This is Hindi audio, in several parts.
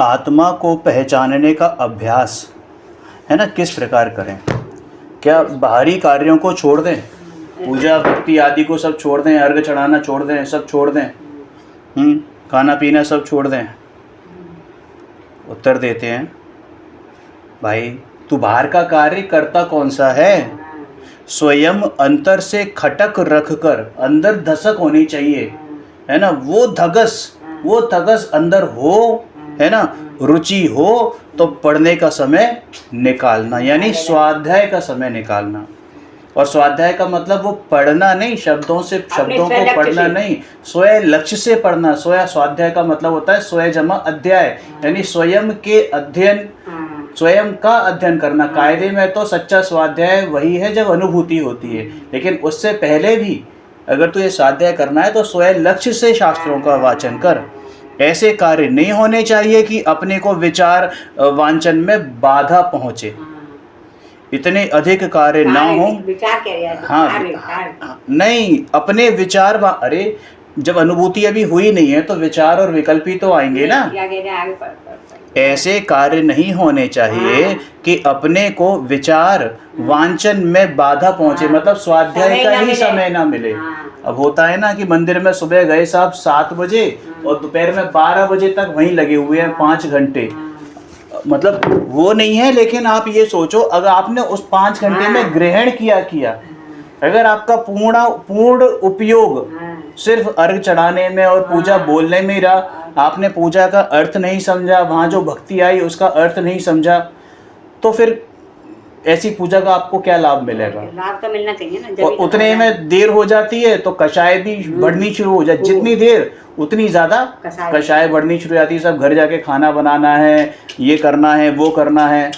आत्मा को पहचानने का अभ्यास है ना, किस प्रकार करें? क्या बाहरी कार्यों को छोड़ दें, पूजा भक्ति आदि को सब छोड़ दें, अर्घ चढ़ाना छोड़ दें, सब छोड़ दें, खाना पीना सब छोड़ दें? उत्तर देते हैं, भाई तू बाहर का कार्य करता कौन सा है? स्वयं अंतर से खटक रख कर, अंदर धसक होनी चाहिए, है ना, वो धगस अंदर हो, है ना, रुचि हो, तो पढ़ने का समय निकालना, यानी स्वाध्याय का समय निकालना। और स्वाध्याय का मतलब वो पढ़ना नहीं, शब्दों को पढ़ना नहीं, स्वयं लक्ष्य से पढ़ना। स्वाध्याय का मतलब होता है स्वयं जमा अध्याय, यानी स्वयं के अध्ययन, स्वयं का अध्ययन करना। कायदे में तो सच्चा स्वाध्याय वही है जब अनुभूति होती है, लेकिन उससे पहले भी अगर तुझे स्वाध्याय करना है तो स्वयं लक्ष्य से शास्त्रों का वाचन कर। ऐसे कार्य नहीं होने चाहिए कि अपने को विचार वांचन में बाधा पहुँचे, इतने अधिक कार्य ना हो। हाँ, नहीं, अपने विचार अरे जब अनुभूति अभी हुई नहीं है तो विचार और विकल्प ही तो आएंगे ना। ऐसे कार्य नहीं होने चाहिए कि अपने को विचार वांचन में बाधा पहुंचे, मतलब स्वाध्याय का ही समय ना मिले। अब होता है ना कि मंदिर में सुबह गए साहब 7 बजे और दोपहर में 12 बजे तक वहीं लगे हुए हैं 5 घंटे, मतलब वो नहीं है। लेकिन आप ये सोचो, अगर आपने उस 5 घंटे में ग्रहण किया, अगर आपका पूर्ण उपयोग सिर्फ अर्घ चढ़ाने में और पूजा बोलने में रहा, आपने पूजा का अर्थ नहीं समझा, वहाँ जो भक्ति आई उसका अर्थ नहीं समझा, तो फिर ऐसी पूजा का आपको क्या लाभ मिलेगा? लाभ तो मिलना चाहिए ना। और उतने में देर हो जाती है तो कषाय भी बढ़नी शुरू हो जाती, जितनी देर उतनी ज़्यादा कषाय बढ़नी शुरू हो जाती है। सब घर जाके खाना बनाना है, ये करना है, वो करना है।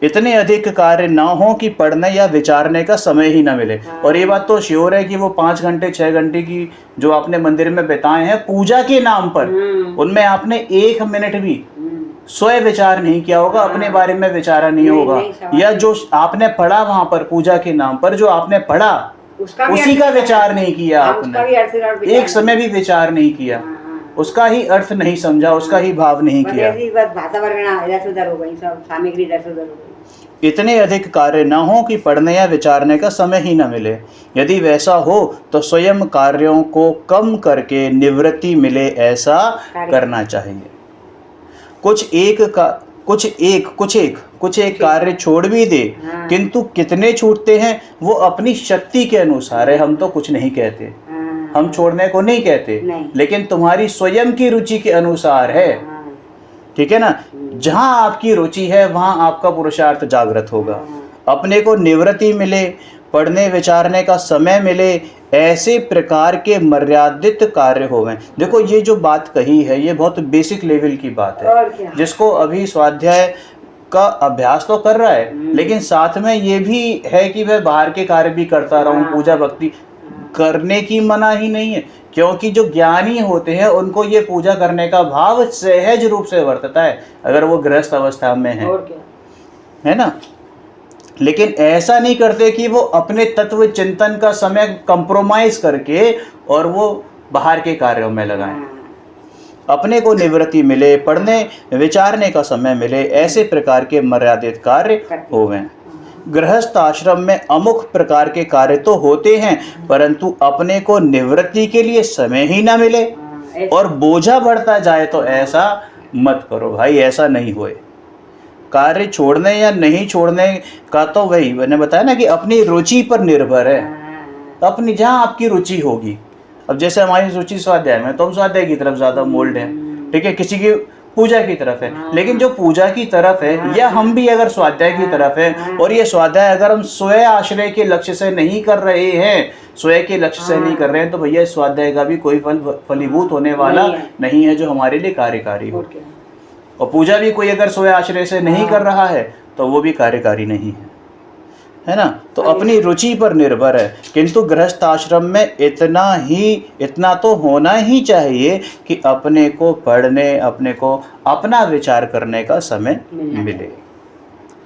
इतने अधिक कार्य ना हो कि पढ़ने या विचारने का समय ही ना मिले। और ये बात तो श्योर है कि वो 5 घंटे 6 घंटे की जो आपने मंदिर में बिताए हैं पूजा के नाम पर, उनमें आपने 1 मिनट भी स्वयं विचार नहीं किया होगा, अपने बारे में विचारा नहीं होगा, या जो आपने पढ़ा वहां पर पूजा के नाम पर जो आपने पढ़ा उसी का विचार नहीं किया आपने, एक समय भी विचार नहीं किया, उसका ही अर्थ नहीं समझा, उसका ही भाव नहीं किया। इतने अधिक कार्य न हो कि पढ़ने या विचारने का समय ही न मिले। यदि वैसा हो तो स्वयं कार्यों को कम करके निवृत्ति मिले, ऐसा करना चाहिए। कुछ एक कार्य छोड़ भी दे, किंतु कितने छूटते हैं वो अपनी शक्ति के अनुसार है। हम तो कुछ नहीं कहते, हम छोड़ने को नहीं कहते, लेकिन तुम्हारी स्वयं की रुचि के अनुसार है, ठीक है ना। जहां आपकी रुचि है वहां आपका पुरुषार्थ जागृत होगा। अपने को निवृत्ति मिले, पढ़ने विचारने का समय मिले, ऐसे प्रकार के मर्यादित कार्य होवें। देखो ये जो बात कही है ये बहुत बेसिक लेवल की बात है, जिसको अभी स्वाध्याय का अभ्यास तो कर रहा है, लेकिन साथ में ये भी है कि वह बाहर के कार्य भी करता रहूं। पूजा भक्ति करने की मना ही नहीं है, क्योंकि जो ज्ञानी होते हैं उनको ये पूजा करने का भाव सहज रूप से वर्तता है, अगर वो गृहस्थ अवस्था में है ना। लेकिन ऐसा नहीं करते कि वो अपने तत्व चिंतन का समय कंप्रोमाइज करके और वो बाहर के कार्यों में लगाएं। अपने को निवृत्ति मिले, पढ़ने विचारने का समय मिले, ऐसे प्रकार के मर्यादित कार्य होवें। गृहस्थ आश्रम में अमुक प्रकार के कार्य तो होते हैं, परंतु अपने को निवृत्ति के लिए समय ही ना मिले और बोझा बढ़ता जाए, तो ऐसा मत करो भाई, ऐसा नहीं होए। कार्य छोड़ने या नहीं छोड़ने का तो वही मैंने बताया ना कि अपनी रुचि पर निर्भर है, अपनी जहाँ आपकी रुचि होगी। अब जैसे हमारी रुचि स्वाध्याय में, तो हम स्वाध्याय की तरफ ज़्यादा मोल्ड हैं, ठीक है, किसी की पूजा की तरफ है, लेकिन जो पूजा की तरफ है या हम भी अगर स्वाध्याय की तरफ है, और ये स्वाध्याय अगर हम स्वयं आश्रय के लक्ष्य से नहीं कर रहे हैं, स्वयं के लक्ष्य से नहीं कर रहे हैं, तो भैया स्वाध्याय का भी कोई फलीभूत होने वाला नहीं है जो हमारे लिए कार्यकारी हो। और पूजा भी कोई अगर स्वयं आश्रय से नहीं कर रहा है तो वो भी कार्यकारी नहीं है ना। तो अपनी रुचि पर निर्भर है, किंतु गृहस्थ आश्रम में इतना तो होना ही चाहिए कि अपने को पढ़ने, अपने को अपना विचार करने का समय मिले,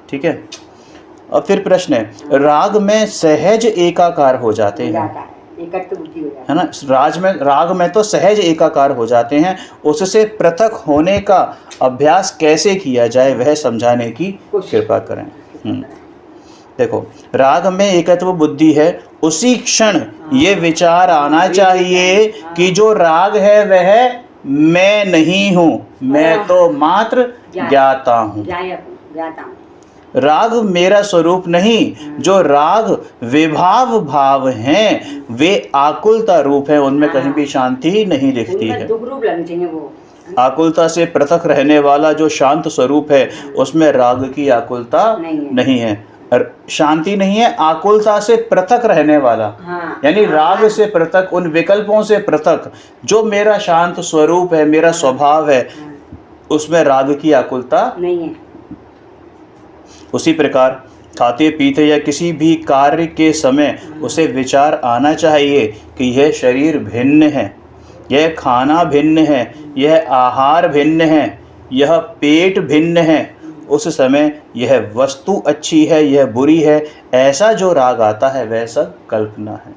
ठीक है। अब फिर प्रश्न है, राग में सहज एकाकार हो जाते हैं, एकत्व बुद्धि हो जाती है ना। राग में तो सहज एकाकार हो जाते हैं। उससे पृथक होने का अभ्यास कैसे किया जाए वह समझाने की कृपा करें। देखो, राग में एकत्व बुद्धि है, उसी क्षण ये विचार आना चाहिए कि जो राग है वह मैं नहीं हूँ, मैं तो मात्र ज्ञाता हूँ। राग मेरा स्वरूप नहीं। जो राग विभाव भाव हैं वे आकुलता रूप है, उनमें कहीं भी शांति नहीं दिखती है। दुख रूप लगने चाहिए वो। आकुलता से पृथक रहने वाला जो शांत स्वरूप है उसमें राग की आकुलता नहीं है। शांति नहीं है, आकुलता से पृथक रहने वाला, यानी राग से पृथक, उन विकल्पों से पृथक जो मेरा शांत स्वरूप है, मेरा स्वभाव है, उसमें राग की आकुलता नहीं है। उसी प्रकार खाते पीते या किसी भी कार्य के समय उसे विचार आना चाहिए कि यह शरीर भिन्न है, यह खाना भिन्न है, यह आहार भिन्न है, यह पेट भिन्न है। उस समय यह वस्तु अच्छी है, यह बुरी है, ऐसा जो राग आता है वह सब कल्पना है।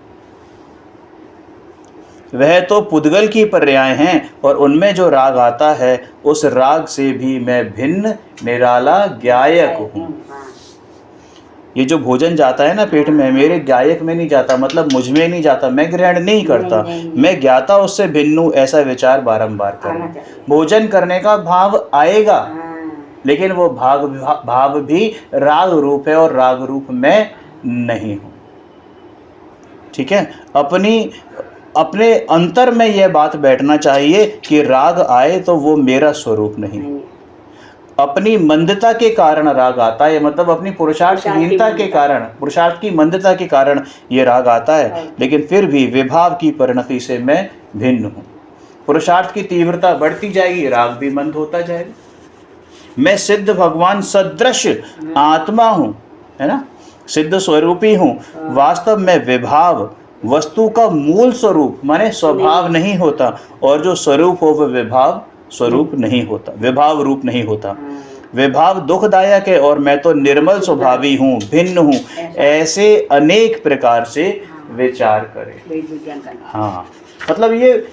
वह तो पुद्गल की पर्याय हैं और उनमें जो राग आता है उस राग से भी मैं भिन्न निराला ज्ञायक हूँ। ये जो भोजन जाता है ना पेट में, मेरे ज्ञायक में नहीं जाता, मतलब मुझ में नहीं जाता, मैं ग्रहण नहीं करता, मैं ज्ञाता उससे भिन्न हूँ, ऐसा विचार बारंबार करें। भोजन करने का भाव आएगा, लेकिन वो भाव भी राग रूप है और राग रूप में नहीं हूँ। ठीक है, अपने अंतर में यह बात बैठना चाहिए कि राग आए तो वो मेरा स्वरूप नहीं। अपनी मंदता के कारण राग आता है, मतलब अपनी पुरुषार्थहीनता के कारण, पुरुषार्थ की मंदता के कारण ये राग आता है, लेकिन फिर भी विभाव की परिणति से मैं भिन्न हूँ। पुरुषार्थ की तीव्रता बढ़ती जाएगी, राग भी मंद होता जाएगा। मैं सिद्ध भगवान सदृश आत्मा हूँ, है ना, सिद्ध स्वरूपी हूँ। वास्तव में विभाव वस्तु का मूल स्वरूप माने स्वभाव नहीं होता, और जो स्वरूप हो वह विभाव स्वरूप नहीं होता, विभाव रूप नहीं होता। विभाव दुखदायक है और मैं तो निर्मल स्वभावी हूँ, भिन्न हूँ, ऐसे अनेक प्रकार से विचार करें। हाँ, मतलब ये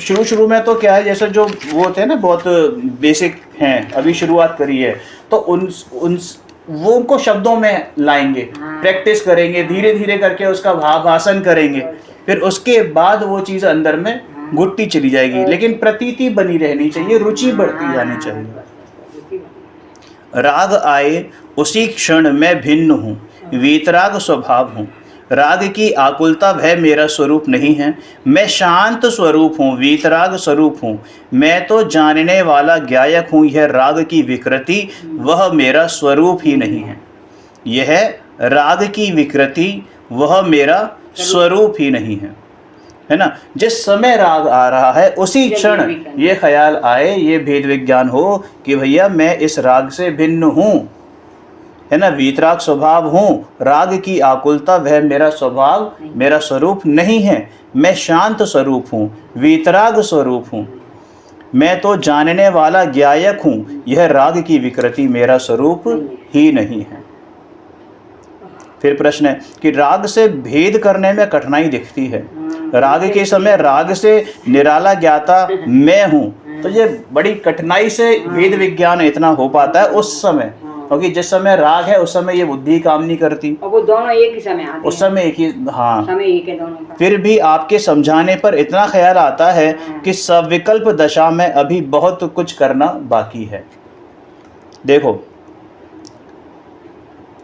शुरू में तो क्या है, जैसे जो वो होते हैं ना, बहुत बेसिक हैं, अभी शुरुआत करी है, तो वो उनको शब्दों में लाएंगे, प्रैक्टिस करेंगे, धीरे धीरे करके उसका भाषण करेंगे, फिर उसके बाद वो चीज़ अंदर में घुटती चली जाएगी, लेकिन प्रतीति बनी रहनी चाहिए, रुचि बढ़ती जानी चाहिए। राग आए उसी क्षण मैं भिन्न हूँ, वीतराग स्वभाव हूँ। राग की आकुलता भय मेरा स्वरूप नहीं है, मैं शांत स्वरूप हूँ, वीतराग स्वरूप हूँ। मैं तो जानने वाला ज्ञायक हूँ, यह राग की विकृति वह मेरा स्वरूप ही नहीं है। यह राग की विकृति वह मेरा स्वरूप ही नहीं है ना। जिस समय राग आ रहा है उसी क्षण ये ख्याल आए, ये भेद विज्ञान हो कि भैया मैं इस राग से भिन्न हूँ, है ना, वीतराग स्वभाव हूँ। राग की आकुलता वह मेरा स्वभाव, मेरा स्वरूप नहीं है। मैं शांत स्वरूप हूँ, वीतराग स्वरूप हूँ। मैं तो जानने वाला ज्ञायक हूँ, यह राग की विकृति मेरा स्वरूप ही नहीं है। फिर प्रश्न है कि राग से भेद करने में कठिनाई दिखती है। राग के समय राग से निराला ज्ञाता मैं हूँ, तो ये बड़ी कठिनाई से भेद विज्ञान इतना हो पाता है उस समय, क्योंकि जिस समय राग है उस समय ये बुद्धि काम नहीं करती, और वो दोनों एक ही समय आते उस समय एक ही, हाँ, समय एक है दोनों का। फिर भी आपके समझाने पर इतना ख्याल आता है कि सविकल्प दशा में अभी बहुत कुछ करना बाकी है। देखो,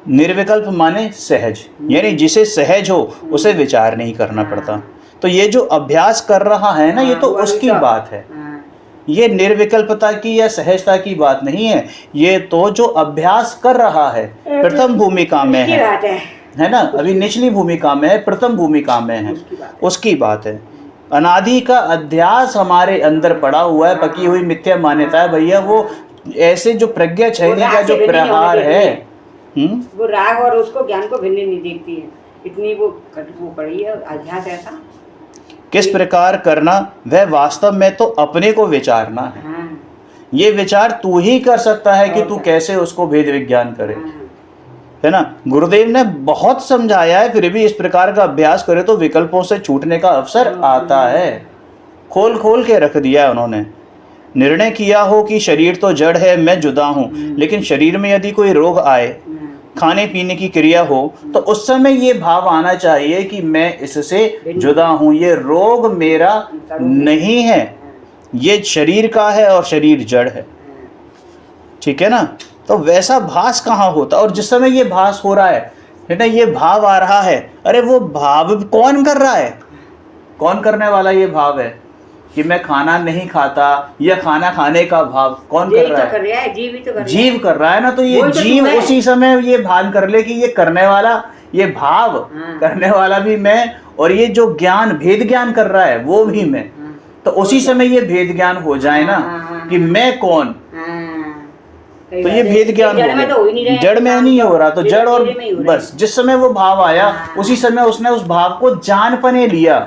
निर्विकल्प माने सहज, यानी जिसे सहज हो उसे विचार नहीं करना पड़ता। तो ये जो अभ्यास कर रहा है ना, ये तो उसकी बात है, ये निर्विकल्पता की या सहजता की बात नहीं है। ये तो जो अभ्यास कर रहा है प्रथम भूमिका में है ना, अभी निचली भूमिका में है, प्रथम भूमिका में है, उसकी बात है। अनादि का अध्यास हमारे अंदर पड़ा हुआ है, पकी हुई मिथ्या मान्यता है भैया। वो ऐसे जो प्रज्ञा छैली का जो प्रहार है, वो राग और उसको ज्ञान को भिन्न नहीं देखती है, इतनी वो पड़ी है अध्यास ऐसा। किस प्रकार करना, वह वास्तव में तो अपने को विचारना है। ये विचार तू ही कर सकता है कि तू कैसे उसको भेद विज्ञान करे। है ना। गुरुदेव ने बहुत समझाया है, फिर भी इस प्रकार का अभ्यास करे तो विकल्पों से छूटने का अवसर आता है। खोल खोल के रख दिया है उन्होंने। निर्णय किया हो कि शरीर तो जड़ है, मैं जुदा हूँ, लेकिन शरीर में यदि कोई रोग आए, खाने पीने की क्रिया हो, तो उस समय ये भाव आना चाहिए कि मैं इससे जुदा हूँ, ये रोग मेरा नहीं है, ये शरीर का है और शरीर जड़ है। ठीक है ना। तो वैसा भास कहाँ होता, और जिस समय ये भास हो रहा है ना, ये भाव आ रहा है, अरे वो भाव कौन कर रहा है, कौन करने वाला ये भाव है कि मैं खाना नहीं खाता, या खाना खाने का भाव कौन कर रहा है? जीव ही तो कर रहा है। जीव कर रहा है ना। तो ये तो जीव उसी समय ये भान कर ले कि ये करने वाला, ये भाव करने वाला भी मैं, और ये जो ज्ञान भेद ज्ञान कर रहा है वो भी मैं। तो उसी समय ये भेद ज्ञान हो जाए ना कि मैं कौन, तो ये भेद ज्ञान हो गया। जड़ में नहीं हो रहा, तो जड़ और बस जिस समय वो भाव आया उसी समय उसने उस भाव को जान पने लिया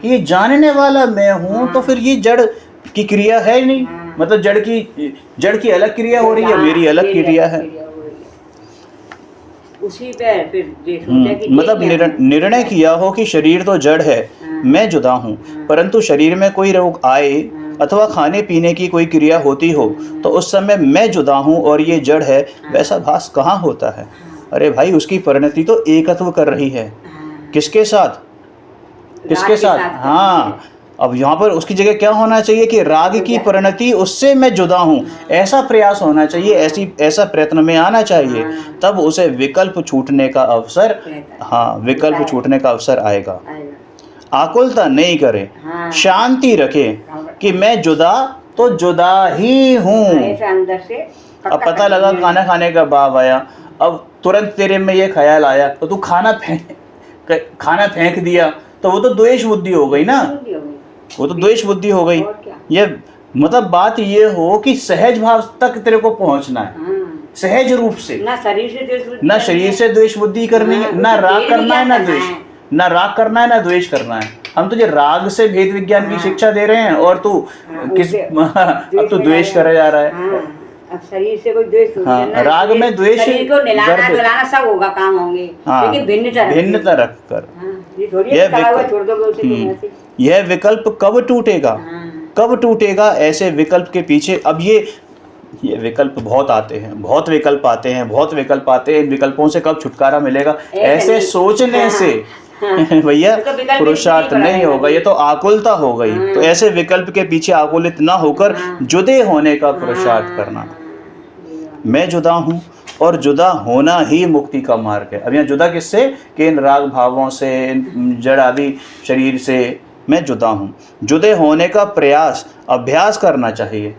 कि ये जानने वाला मैं हूँ। तो फिर ये जड़ की क्रिया है नहीं, मतलब जड़ की अलग क्रिया हो रही है, मेरी अलग क्रिया है। उसी पे फिर देखो मतलब निर्णय किया हो कि शरीर तो जड़ है, मैं जुदा हूँ, परंतु शरीर में कोई रोग आए अथवा खाने पीने की कोई क्रिया होती हो, तो उस समय मैं जुदा हूँ और ये जड़ है, वैसा भास कहाँ होता है? अरे भाई, उसकी परिणति तो एकत्व कर रही है। किसके साथ? किसके साथ? हाँ, अब यहाँ पर उसकी जगह क्या होना चाहिए कि राग की परिणति, उससे मैं जुदा हूँ, ऐसा प्रयास होना चाहिए, ऐसा प्रयत्न में आना चाहिए, तब उसे विकल्प छूटने का अवसर, हाँ, विकल्प छूटने का अवसर आएगा। आकुलता नहीं करे, शांति रखे कि मैं जुदा तो जुदा ही हूँ। अब पता लगा खाना खाने का भाव आया, अब तुरंत तेरे में ये ख्याल आया तो तू खाना फेंक दिया, तो वो तो द्वेष बुद्धि हो गई ना, वो तो द्वेष बुद्धि हो गई। ये मतलब बात ये हो कि सहज भाव तक तेरे को पहुंचना है, सहज रूप से, ना शरीर से द्वेष बुद्धि करनी है, ना राग करना है, ना द्वेष, ना राग करना है, ना द्वेष करना है। हम तुझे राग से भेद विज्ञान की शिक्षा दे रहे हैं और तू अब तू द्वेष करे जा रहा है। अब शरीर से कोई द्वेष, हाँ, राग में द्वेष, शरीर को निलाना धुलाना सब होगा, काम होंगे, हाँ, लेकिन भिन्नता रख कर यह विकल्प कब टूटेगा, कब टूटेगा? ऐसे विकल्प के पीछे अब ये विकल्प बहुत आते हैं, बहुत विकल्प आते हैं, बहुत विकल्प आते हैं। इन विकल्पों से कब छुटकारा मिलेगा? ऐसे सोचने से भैया पुरुषार्थ नहीं होगा, ये तो आकुलता हो गई। तो ऐसे विकल्प के पीछे आकुलित ना होकर जुदे होने का पुरुषार्थ करना। मैं जुदा हूँ और जुदा होना ही मुक्ति का मार्ग है। अब यहाँ जुदा किससे? कि इन राग भावों से, इन जड़ आदि शरीर से मैं जुदा हूँ। जुदे होने का प्रयास, अभ्यास करना चाहिए,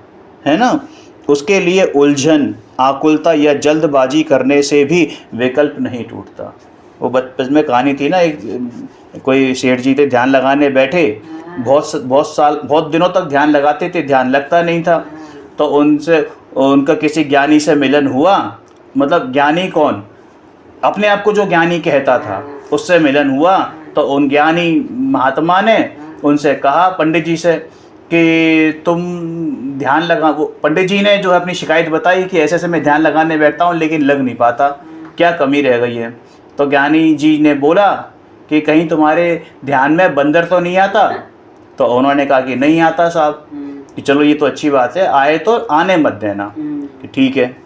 है ना। उसके लिए उलझन, आकुलता या जल्दबाजी करने से भी विकल्प नहीं टूटता। वो बचपन में कहानी थी ना, एक कोई सेठ जी थे, ध्यान लगाने बैठे, बहुत दिनों तक ध्यान लगाते थे, ध्यान लगता नहीं था। तो उनका किसी ज्ञानी से मिलन हुआ, मतलब ज्ञानी कौन? अपने आप को जो ज्ञानी कहता था, उससे मिलन हुआ। तो उन ज्ञानी महात्मा ने उनसे कहा, पंडित जी से, कि तुम ध्यान लगा, वो पंडित जी ने जो है अपनी शिकायत बताई कि ऐसे ऐसे मैं ध्यान लगाने बैठता हूँ लेकिन लग नहीं पाता, क्या कमी रह गई है? तो ज्ञानी जी ने बोला कि कहीं तुम्हारे ध्यान में बंदर तो नहीं आता? तो उन्होंने कहा कि नहीं आता साहब। कि चलो ये तो अच्छी बात है, आए तो आने मत देना, कि ठीक है।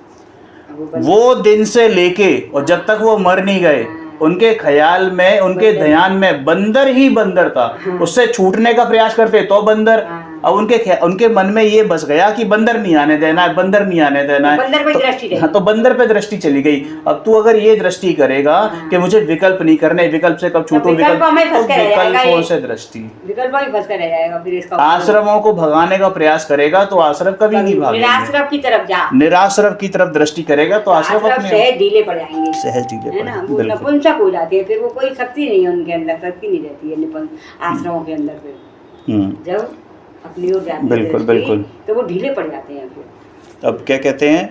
वो दिन से लेके और जब तक वो मर नहीं गए, उनके ख्याल में, उनके ध्यान में बंदर ही बंदर था। उससे छूटने का प्रयास करते तो बंदर, अब उनके मन में ये बस गया कि बंदर नहीं आने देना है, बंदर नहीं आने देना है। तो बंदर पे दृष्टि चली गई। अब तू अगर ये दृष्टि करेगा कि मुझे विकल्प नहीं करने, विकल्प से कब छूटो, विकल्पों से दृष्टि, आश्रमों को भगाने का प्रयास करेगा तो आश्रम कभी नहीं भागेंगे। निराश्रम की तरफ जा, निराश्रम की तरफ दृष्टि करेगा तो आश्रम सहज ढीले पड़ जाएंगे, सहज ढीले है ना। वो नपुंसक हो जाते हैं, फिर वो कोई शक्ति नहीं है उनके अंदर, शक्ति नहीं रहती है आश्रमों के अंदर। फिर जब अपनी ओर जाते हैं बिल्कुल तो वो ढीले पड़ जाते हैं। फिर अब क्या कहते हैं,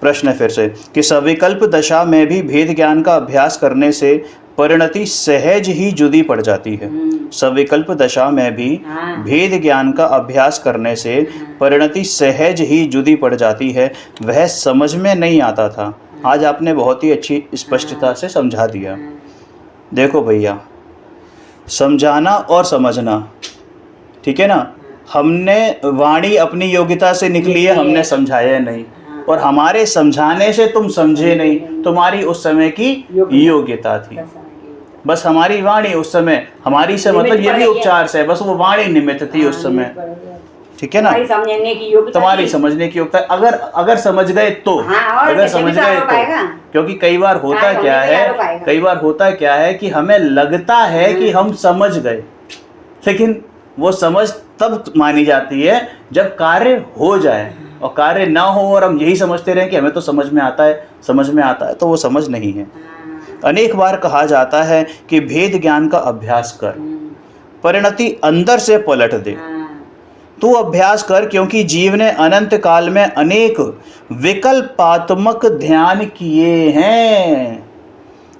प्रश्न है फिर से कि सविकल्प दशा में भी भेद ज्ञान का अभ्यास करने से परिणति सहज ही जुदी पड़ जाती है। सविकल्प दशा में भी भेद ज्ञान का अभ्यास करने से परिणति सहज ही जुदी पड़ जाती है। वह समझ में नहीं आता था आज आपने बहुत ही अच्छी स्पष्टता से समझा दिया। देखो भैया, समझाना और समझना, ठीक है ना। हमने वाणी अपनी योग्यता से निकली है, हमने समझाया नहीं, और हमारे समझाने से तुम समझे नहीं, तुम्हारी उस समय की योग्यता थी। बस हमारी वाणी उस समय, हमारी से मतलब ये भी उपचार से, बस वो वाणी निमित्त थी उस समय, ठीक है ना। तुम्हारी समझने की योग्यता, अगर समझ गए तो, अगर समझ गए तो, क्योंकि कई बार होता क्या है, कई बार होता क्या है कि हमें लगता है कि हम समझ गए, लेकिन वो समझ तब मानी जाती है जब कार्य हो जाए, और कार्य ना हो और हम यही समझते रहें कि हमें तो समझ में आता है, समझ में आता है, तो वो समझ नहीं है। अनेक बार कहा जाता है कि भेद ज्ञान का अभ्यास कर, परिणति अंदर से पलट दे। तू अभ्यास कर, क्योंकि जीव ने अनंत काल में अनेक विकल्पात्मक ध्यान किए हैं।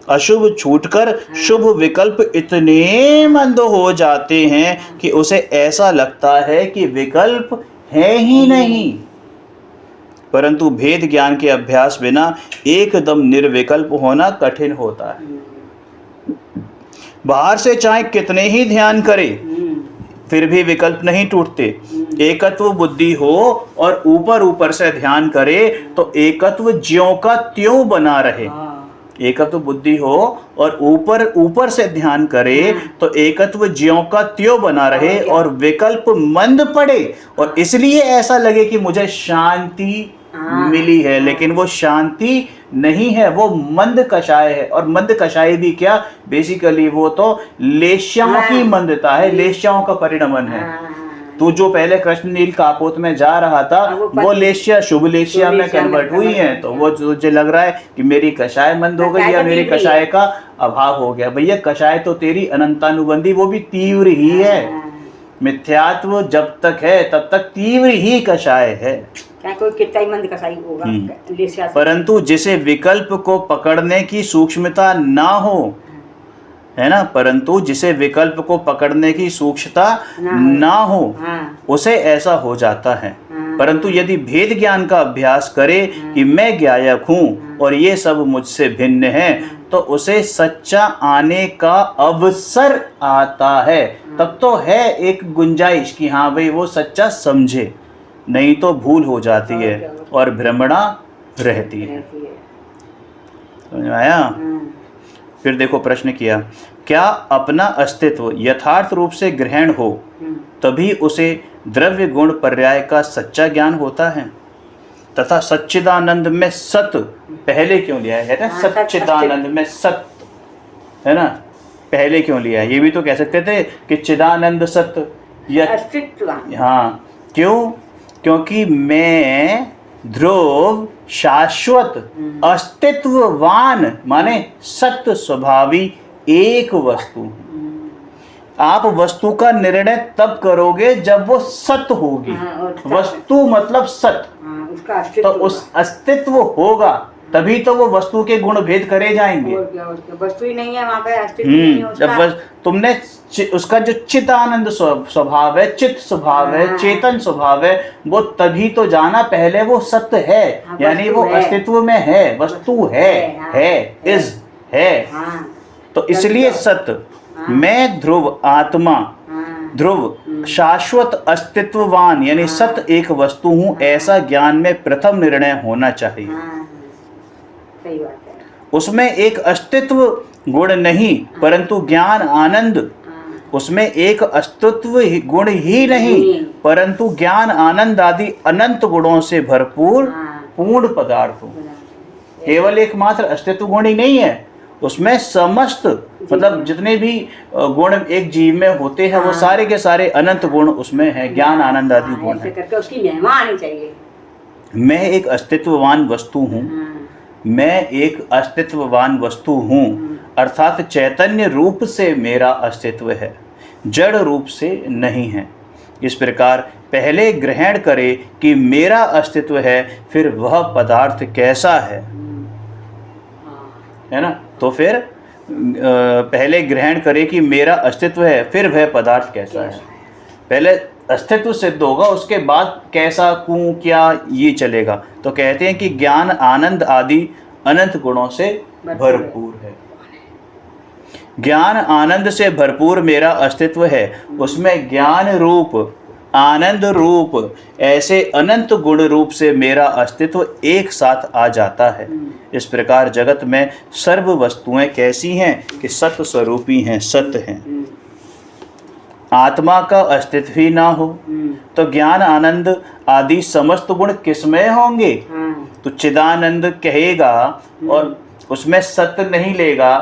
अशुभ छूटकर शुभ विकल्प इतने मंद हो जाते हैं कि उसे ऐसा लगता है कि विकल्प है ही नहीं। परंतु भेद ज्ञान के अभ्यास बिना एकदम निर्विकल्प होना कठिन होता है। बाहर से चाहे कितने ही ध्यान करे, फिर भी विकल्प नहीं टूटते। एकत्व बुद्धि हो और ऊपर ऊपर से ध्यान करे तो एकत्व ज्यों का त्यों बना रहे। एकत्व बुद्धि हो और ऊपर ऊपर से ध्यान करे तो एकत्व ज्यों का त्यों बना रहे, और विकल्प मंद पड़े और इसलिए ऐसा लगे कि मुझे शांति मिली है, लेकिन वो शांति नहीं है, वो मंद कषाय है। और मंद कषाय भी क्या, बेसिकली वो तो लेश्याओं की मंदता है, लेश्याओं का परिणमन है। तू जो पहले कृष्ण नील कापोत में जा रहा था, वो लेश्या शुभ लेश्या में कन्वर्ट हुई है, तो वो तुझे लग रहा है कि मेरी कषाय मंद हो गई या मेरी कषाय का अभाव हो गया। भैया कषाय तो तेरी अनंतानुबंधी, वो भी तीव्र ही है। मिथ्यात्व जब तक है तब तक तीव्र ही कषाय है, कोई कितना ही मंद कसाई होगा। परंतु जिसे विकल्प को पकड़ने की सूक्ष्मता ना हो, है ना, परंतु जिसे विकल्प को पकड़ने की सूक्ष्मता ना हो, उसे ऐसा हो जाता है। परंतु यदि भेद ज्ञान का अभ्यास करे कि मैं ज्ञायक हूँ और ये सब मुझसे भिन्न है, तो उसे सच्चा आने का अवसर आता है। तब तो है एक गुंजाइश कि हाँ भाई वो सच्चा समझे, नहीं तो भूल हो जाती है और भ्रमणा रहती है। समझ में आया? फिर देखो प्रश्न किया, क्या अपना अस्तित्व यथार्थ रूप से ग्रहण हो तभी उसे द्रव्य गुण पर्याय का सच्चा ज्ञान होता है? तथा सच्चिदानंद में सत पहले क्यों लिया है ना? सच्चिदानंद में सत, है ना, पहले क्यों लिया है? ये भी तो कह सकते थे कि चिदानंद सत या अस्तित्व। हाँ, क्यों? क्योंकि मैं ध्रुव शाश्वत अस्तित्ववान माने सत्य स्वभावी एक वस्तु हूँ। आप वस्तु का निर्णय तब करोगे जब वो सत्य होगी। वस्तु मतलब सत्य, उसका अस्तित्व, तो उस अस्तित्व होगा तभी तो वो वस्तु के गुण भेद करे जाएंगे। वस्तु ही नहीं है वहाँ पे, अस्तित्व नहीं है उसका। जब तुमने उसका जो चित आनंद स्वभाव है, चित स्वभाव है, चेतन स्वभाव है, वो तभी तो जाना पहले वो सत्य है, यानी वो अस्तित्व में है, वस्तु है, इज है। तो इसलिए सत्य, मैं ध्रुव आत्मा, ध्रुव शाश्वत अस्तित्ववान यानी सत्य एक वस्तु हूँ, ऐसा ज्ञान में प्रथम निर्णय होना चाहिए। सही बात है। उसमें एक अस्तित्व गुण नहीं परंतु ज्ञान आनंद, उसमें एक अस्तित्व गुण ही नहीं परंतु ज्ञान आनंद आदि अनंत गुणों से भरपूर पूर्ण पदार्थ हो। केवल एकमात्र अस्तित्व गुण ही नहीं है, उसमें समस्त मतलब जितने भी गुण एक जीव में होते हैं वो सारे के सारे अनंत गुण उसमें हैं, ज्ञान आनंद आदि गुण है। करके उसकी महिमा आनी चाहिए। मैं एक अस्तित्ववान वस्तु हूँ, मैं एक अस्तित्ववान वस्तु हूँ, अर्थात चैतन्य रूप से मेरा अस्तित्व है, जड़ रूप से नहीं है। इस प्रकार पहले ग्रहण करे कि मेरा अस्तित्व है, फिर वह पदार्थ कैसा है ना। तो फिर पहले ग्रहण करे कि मेरा अस्तित्व है, फिर वह पदार्थ कैसा है। पहले अस्तित्व सिद्ध होगा, उसके बाद कैसा क्यों क्या ये चलेगा। तो कहते हैं कि ज्ञान आनंद आदि अनंत गुणों से भरपूर है। ज्ञान आनंद से भरपूर मेरा अस्तित्व है, उसमें ज्ञान रूप, आनंद रूप, ऐसे अनंत गुण रूप से मेरा अस्तित्व एक साथ आ जाता है। इस प्रकार जगत में सर्व वस्तुएं कैसी हैं कि सत्य स्वरूपी हैं, सत्य हैं। आत्मा का अस्तित्व ही ना हो तो ज्ञान आनंद आदि समस्त गुण किसमें होंगे? तो चिदानंद कहेगा और उसमें सत्य नहीं लेगा,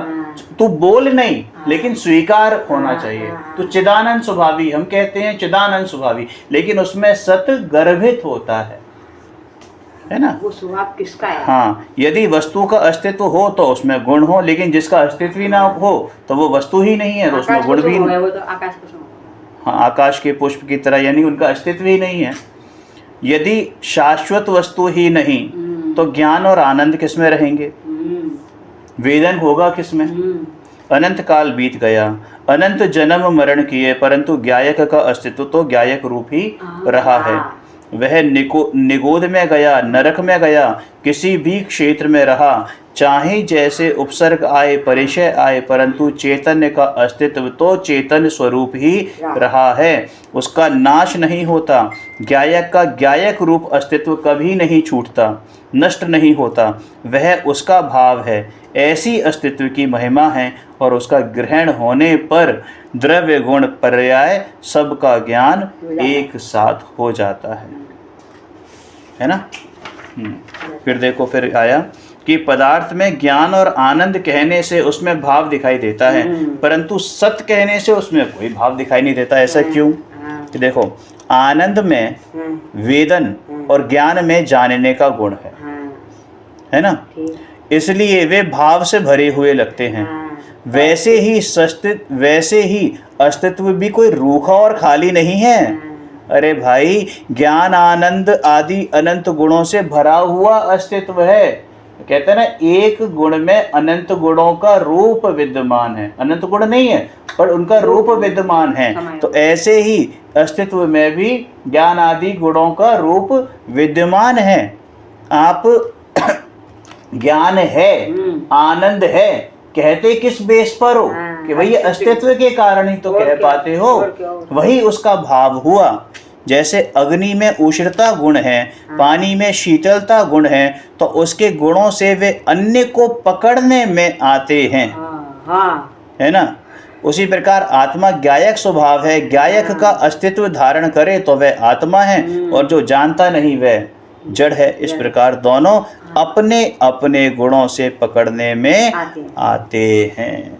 तू बोल नहीं लेकिन स्वीकार होना चाहिए। तो चिदानंद स्वभावी, हम कहते हैं चिदानंद स्वभावी, लेकिन उसमें सत्य गर्भित होता है ना? वो स्वभाव किसका है? हाँ, यदि वस्तु का अस्तित्व हो तो उसमें गुण हो, लेकिन जिसका अस्तित्व ही ना हो तो वो वस्तु ही नहीं है, तो उसमें गुण भी नहीं। वो तो आकाश को हाँ, आकाश के पुष्प की तरह, यानी उनका अस्तित्व ही नहीं है। यदि शाश्वत वस्तु ही नहीं तो ज्ञान और आनंद किसमें रहेंगे? वेदन होगा किसमें? अनंत काल बीत गया, अनंत जन्म मरण किए, परंतु ज्ञायक का अस्तित्व तो ज्ञायक रूप ही रहा है। वह निगोद में गया, नरक में गया, किसी भी क्षेत्र में रहा, चाहे जैसे उपसर्ग आए, परिचय आए, परंतु चैतन्य का अस्तित्व तो चेतन स्वरूप ही रहा है, उसका नाश नहीं होता। ज्ञायक का ज्ञायक रूप अस्तित्व कभी नहीं छूटता, नष्ट नहीं होता, वह उसका भाव है। ऐसी अस्तित्व की महिमा है और उसका ग्रहण होने पर द्रव्य गुण पर्याय सबका ज्ञान एक साथ हो जाता है ना? फिर देखो, फिर आया कि पदार्थ में ज्ञान और आनंद कहने से उसमें भाव दिखाई देता है, परंतु सत्य कहने से उसमें कोई भाव दिखाई नहीं देता। ऐसा क्यों? कि देखो, आनंद में वेदन और ज्ञान में जानने का गुण है ना? इसलिए वे भाव से भरे हुए लगते हैं। वैसे ही अस्तित्व भी कोई रूखा और खाली नहीं है। अरे भाई, ज्ञान आनंद आदि अनंत गुणों से भरा हुआ अस्तित्व है। कहते हैं ना, एक गुण में अनंत गुणों का रूप विद्यमान है। अनंत गुण नहीं है पर उनका रूप विद्यमान है। तो ऐसे ही अस्तित्व में भी ज्ञान आदि गुणों का रूप विद्यमान है। आप ज्ञान है, आनंद है, कहते किस बेस पर हो? कि भाई अस्तित्व के कारण ही तो कह पाते हो। वही उसका भाव हुआ। जैसे अग्नि में उष्णता गुण है, पानी में शीतलता गुण है, तो उसके गुणों से वे अन्य को पकड़ने में आते हैं, है ना? उसी प्रकार आत्मा ज्ञायक स्वभाव है। ज्ञायक का अस्तित्व धारण करे तो वह आत्मा है, और जो जानता नहीं वह जड़ है। इस प्रकार दोनों अपने अपने गुणों से पकड़ने में आते हैं।